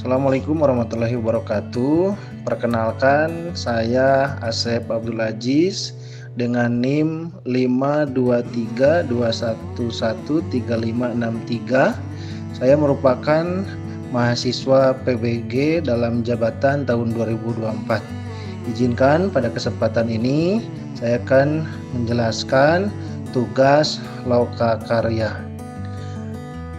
Assalamualaikum warahmatullahi wabarakatuh. Perkenalkan, saya Asep Abdul Aziz dengan NIM 52321136563. Saya merupakan mahasiswa PBG dalam jabatan tahun 2024. Izinkan pada kesempatan ini saya akan menjelaskan tugas Loka Karya.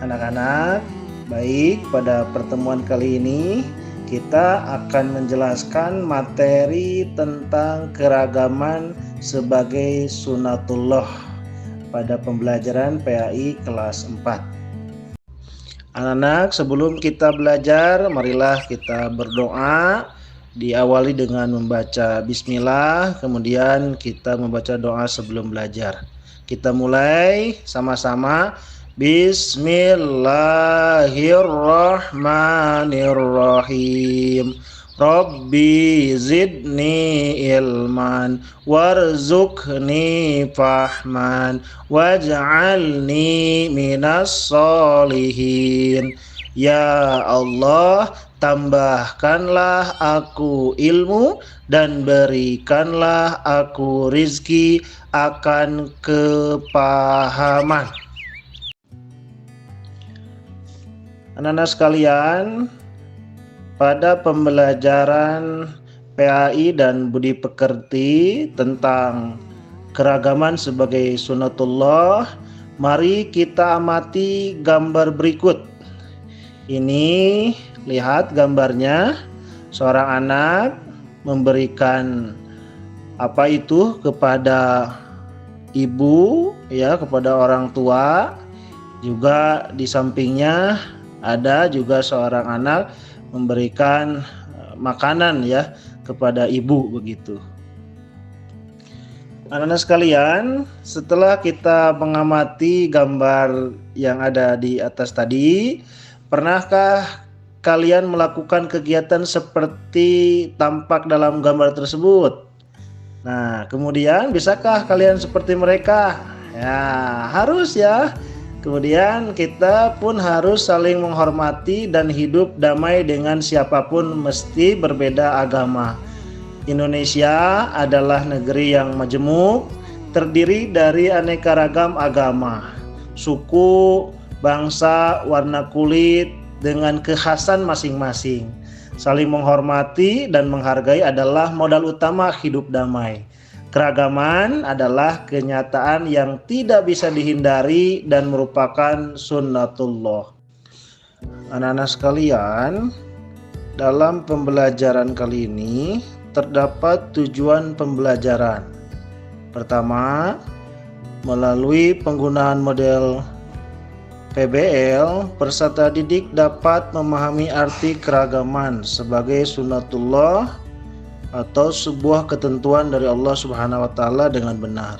Anak-anak, baik, pada pertemuan kali ini kita akan menjelaskan materi tentang keragaman sebagai sunatullah pada pembelajaran PAI kelas 4. Anak-anak, sebelum kita belajar, marilah kita berdoa. Diawali dengan membaca bismillah, kemudian kita membaca doa sebelum belajar. Kita mulai sama-sama. Bismillahirrahmanirrahim. Rabbi zidni ilman warzuqni fahman waj'alni minas solihin. Ya Allah, tambahkanlah aku ilmu dan berikanlah aku rizki akan kepahaman. Anak-anak sekalian, pada pembelajaran PAI dan Budi Pekerti tentang keragaman sebagai sunatullah, mari kita amati gambar berikut. Ini, lihat gambarnya, seorang anak memberikan apa itu kepada ibu, ya, kepada orang tua. Juga di sampingnya ada juga seorang anak memberikan makanan, ya, kepada ibu, begitu. Anak-anak sekalian, setelah kita mengamati gambar yang ada di atas tadi, pernahkah kalian melakukan kegiatan seperti tampak dalam gambar tersebut? Nah, kemudian bisakah kalian seperti mereka? Ya, harus ya. Kemudian kita pun harus saling menghormati dan hidup damai dengan siapapun meski berbeda agama. Indonesia adalah negeri yang majemuk, terdiri dari aneka ragam agama, suku, bangsa, warna kulit dengan kekhasan masing-masing. Saling menghormati dan menghargai adalah modal utama hidup damai. Keragaman adalah kenyataan yang tidak bisa dihindari dan merupakan sunnatullah. Anak-anak sekalian, dalam pembelajaran kali ini terdapat tujuan pembelajaran. Pertama, melalui penggunaan model PBL, peserta didik dapat memahami arti keragaman sebagai sunnatullah atau sebuah ketentuan dari Allah Subhanahu wa taala dengan benar.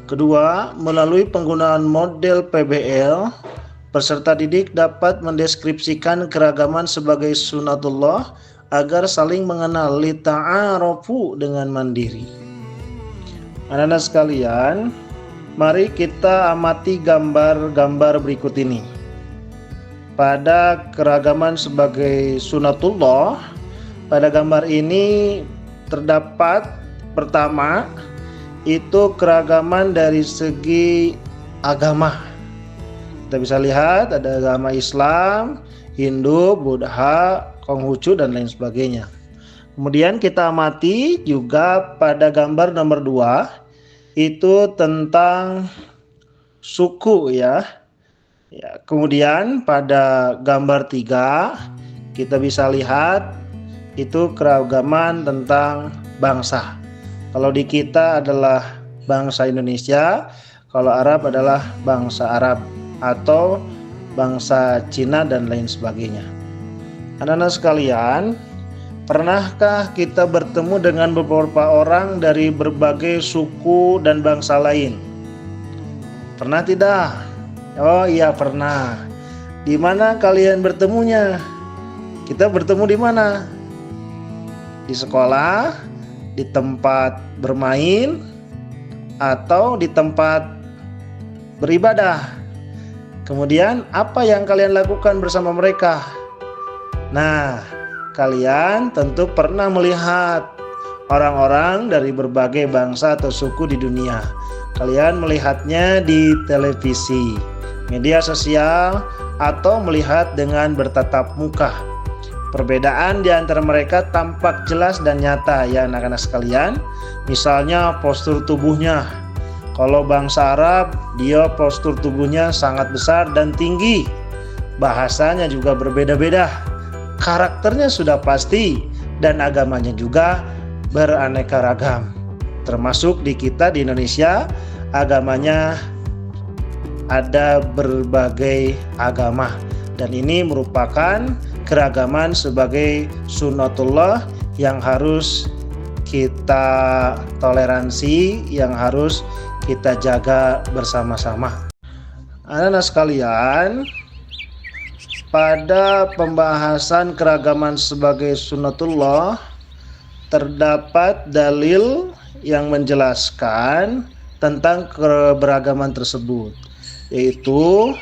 Kedua, melalui penggunaan model PBL, peserta didik dapat mendeskripsikan keragaman sebagai sunnatullah agar saling mengenal, lita'arofu, dengan mandiri. Anak-anak sekalian, mari kita amati gambar-gambar berikut ini. Pada keragaman sebagai sunnatullah, pada gambar ini terdapat pertama itu keragaman dari segi agama. Kita bisa lihat ada agama Islam, Hindu, Buddha, Konghucu dan lain sebagainya. Kemudian kita amati juga pada gambar nomor 2 itu tentang suku, ya. Kemudian pada gambar 3 kita bisa lihat itu keragaman tentang bangsa. Kalau di kita adalah bangsa Indonesia, kalau Arab adalah bangsa Arab atau bangsa Cina dan lain sebagainya. Anak-anak sekalian, pernahkah kita bertemu dengan beberapa orang dari berbagai suku dan bangsa lain? Pernah tidak? Oh iya, pernah. Di mana kalian bertemunya? Kita bertemu di mana? Di sekolah, di tempat bermain, atau di tempat beribadah. Kemudian apa yang kalian lakukan bersama mereka? Nah, kalian tentu pernah melihat orang-orang dari berbagai bangsa atau suku di dunia. Kalian melihatnya di televisi, media sosial, atau melihat dengan bertatap muka. Perbedaan di antara mereka tampak jelas dan nyata ya anak-anak sekalian. Misalnya postur tubuhnya. Kalau bangsa Arab, dia postur tubuhnya sangat besar dan tinggi. Bahasanya juga berbeda-beda. Karakternya sudah pasti dan agamanya juga beraneka ragam. Termasuk di kita di Indonesia, agamanya ada berbagai agama, dan ini merupakan keragaman sebagai sunnatullah yang harus kita toleransi, yang harus kita jaga bersama-sama. Anak-anak sekalian, pada pembahasan keragaman sebagai sunnatullah terdapat dalil yang menjelaskan tentang keberagaman tersebut, yaitu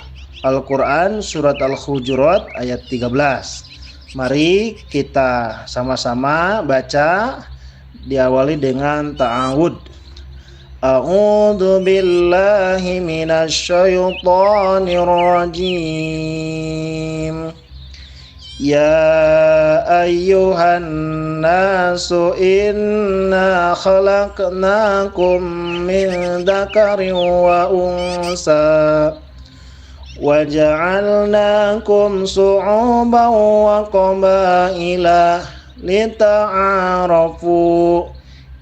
Al-Quran surat Al-Hujurat ayat 13. Mari kita sama-sama baca, diawali dengan ta'awud. A'udzu billahi minasyaitonir rajim. Ya ayyuhan nasu inna khalaqnakum min dzakarin wa unsa wa ja'alnakum syu'uban wa qabaila lita'arafu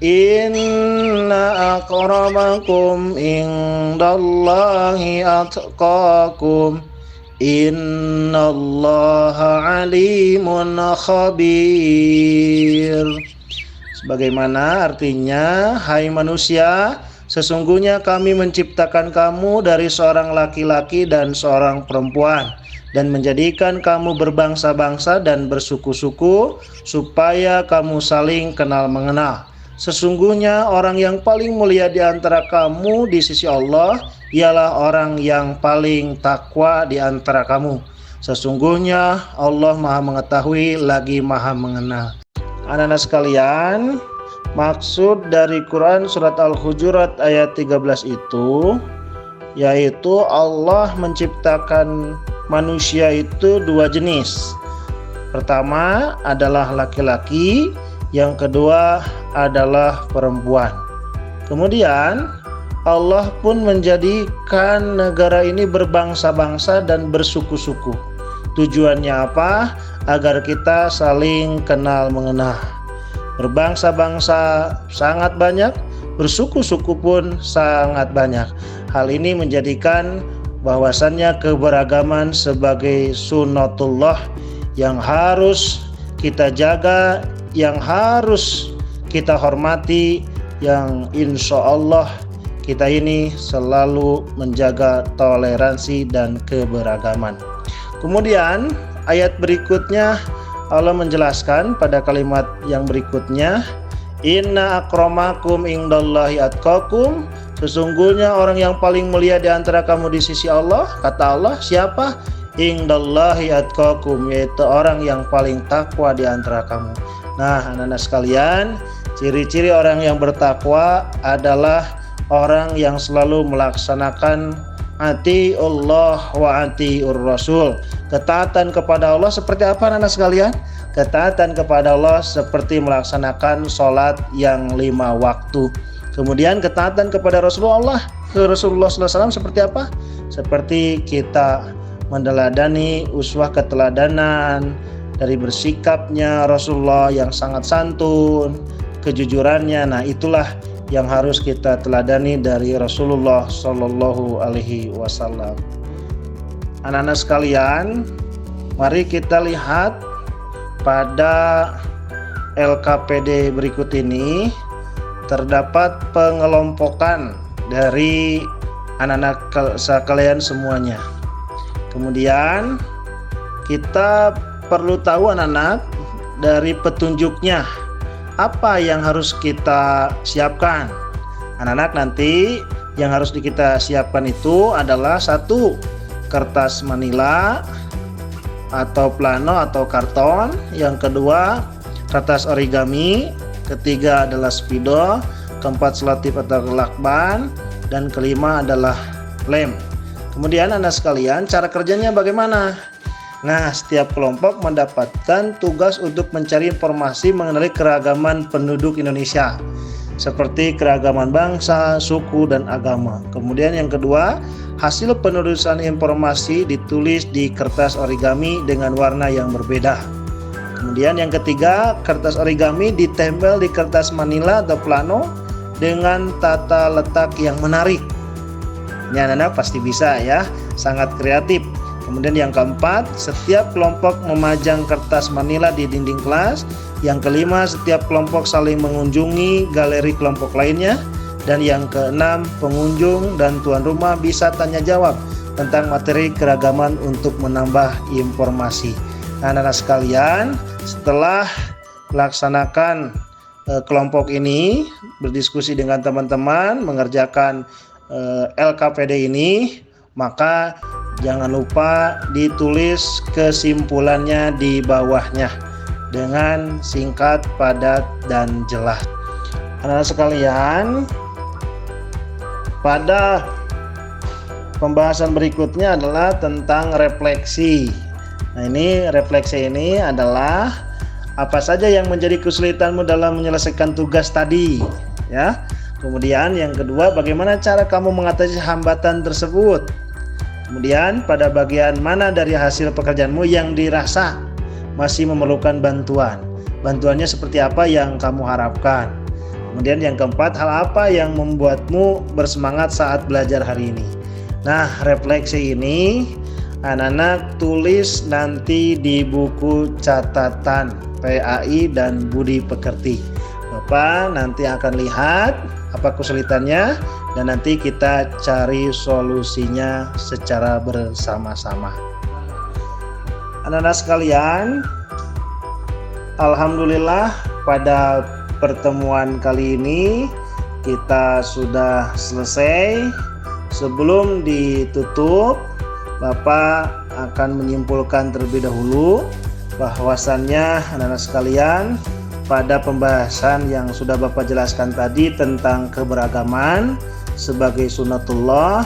inna akramakum indallahi atqakum innallaha alimun khabir. Sebagaimana artinya, hai manusia, sesungguhnya kami menciptakan kamu dari seorang laki-laki dan seorang perempuan, dan menjadikan kamu berbangsa-bangsa dan bersuku-suku, supaya kamu saling kenal mengenal. Sesungguhnya orang yang paling mulia di antara kamu di sisi Allah ialah orang yang paling takwa di antara kamu. Sesungguhnya Allah Maha Mengetahui lagi Maha Mengenal. Anak-anak sekalian, maksud dari Quran surat Al-Hujurat ayat 13 itu yaitu Allah menciptakan manusia itu dua jenis. Pertama adalah laki-laki, yang kedua adalah perempuan. Kemudian Allah pun menjadikan negara ini berbangsa-bangsa dan bersuku-suku. Tujuannya apa? Agar kita saling kenal mengenal. Berbangsa-bangsa sangat banyak, bersuku-suku pun sangat banyak. Hal ini menjadikan bahwasannya keberagaman sebagai sunnatullah yang harus kita jaga, yang harus kita hormati, yang insya Allah kita ini selalu menjaga toleransi dan keberagaman. Kemudian ayat berikutnya Allah menjelaskan pada kalimat yang berikutnya, inna akramakum indallahi atqakum, sesungguhnya orang yang paling mulia di antara kamu di sisi Allah, kata Allah, siapa? Indallahi atqakum, yaitu orang yang paling takwa di antara kamu. Nah, anak-anak sekalian, ciri-ciri orang yang bertakwa adalah orang yang selalu melaksanakan atiullah wa atiur rasul. Ketaatan kepada Allah seperti apa anak-anak sekalian? Ketaatan kepada Allah seperti melaksanakan sholat yang 5 waktu. Kemudian ketaatan kepada Rasulullah SAW seperti apa? Seperti kita meneladani uswah keteladanan dari bersikapnya Rasulullah yang sangat santun, kejujurannya. Nah, itulah yang harus kita teladani dari Rasulullah Shallallahu Alaihi Wasallam. Anak-anak sekalian, mari kita lihat pada LKPD berikut ini terdapat pengelompokan dari anak-anak sekalian semuanya. Kemudian kita perlu tahu anak-anak dari petunjuknya apa yang harus kita siapkan. Anak-anak nanti yang harus kita siapkan itu adalah 1 kertas manila, atau plano atau karton, yang kedua kertas origami, ketiga adalah spidol, keempat selotip atau lakban, dan kelima adalah lem. Kemudian anak sekalian, cara kerjanya bagaimana? Nah, setiap kelompok mendapatkan tugas untuk mencari informasi mengenai keragaman penduduk Indonesia, seperti keragaman bangsa, suku, dan agama. Kemudian yang kedua, hasil penulisan informasi ditulis di kertas origami dengan warna yang berbeda. Kemudian yang ketiga, kertas origami ditempel di kertas manila atau plano dengan tata letak yang menarik. Ini anak-anak pasti bisa ya, sangat kreatif. Kemudian yang keempat, setiap kelompok memajang kertas manila di dinding kelas. Yang kelima, setiap kelompok saling mengunjungi galeri kelompok lainnya. Dan yang keenam, pengunjung dan tuan rumah bisa tanya jawab tentang materi keragaman untuk menambah informasi. Nah, anak-anak sekalian, setelah melaksanakan kelompok ini, berdiskusi dengan teman-teman, mengerjakan LKPD ini, maka jangan lupa ditulis kesimpulannya di bawahnya dengan singkat, padat, dan jelas. Anak-anak sekalian, pada pembahasan berikutnya adalah tentang refleksi. Nah, ini refleksi ini adalah apa saja yang menjadi kesulitanmu dalam menyelesaikan tugas tadi, ya. Kemudian yang kedua, bagaimana cara kamu mengatasi hambatan tersebut? Kemudian pada bagian mana dari hasil pekerjaanmu yang dirasa masih memerlukan bantuan? Bantuannya seperti apa yang kamu harapkan? Kemudian yang keempat, hal apa yang membuatmu bersemangat saat belajar hari ini? Nah, refleksi ini anak-anak tulis nanti di buku catatan PAI dan Budi Pekerti. Bapak nanti akan lihat apa kesulitannya dan nanti kita cari solusinya secara bersama-sama. Anak-anak sekalian, alhamdulillah pada pertemuan kali ini kita sudah selesai. Sebelum ditutup, Bapak akan menyimpulkan terlebih dahulu bahwasannya anak-anak sekalian, pada pembahasan yang sudah Bapak jelaskan tadi tentang keberagaman sebagai sunatullah,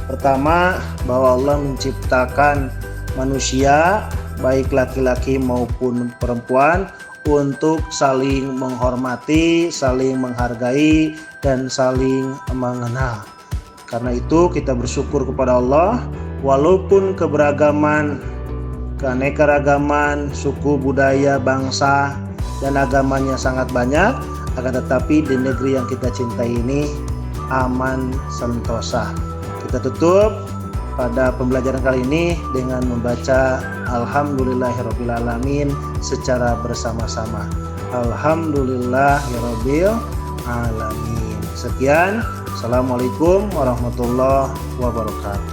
pertama bahwa Allah menciptakan manusia baik laki-laki maupun perempuan untuk saling menghormati, saling menghargai, dan saling mengenal. Karena itu kita bersyukur kepada Allah, walaupun keberagaman, keanekaragaman, suku, budaya, bangsa, dan agamanya sangat banyak, akan tetapi di negeri yang kita cintai ini aman sentosa. Kita tutup pada pembelajaran kali ini dengan membaca Alhamdulillahirabbil alamin secara bersama-sama. Alhamdulillahirabbil alamin. Sekian. Assalamualaikum warahmatullahi wabarakatuh.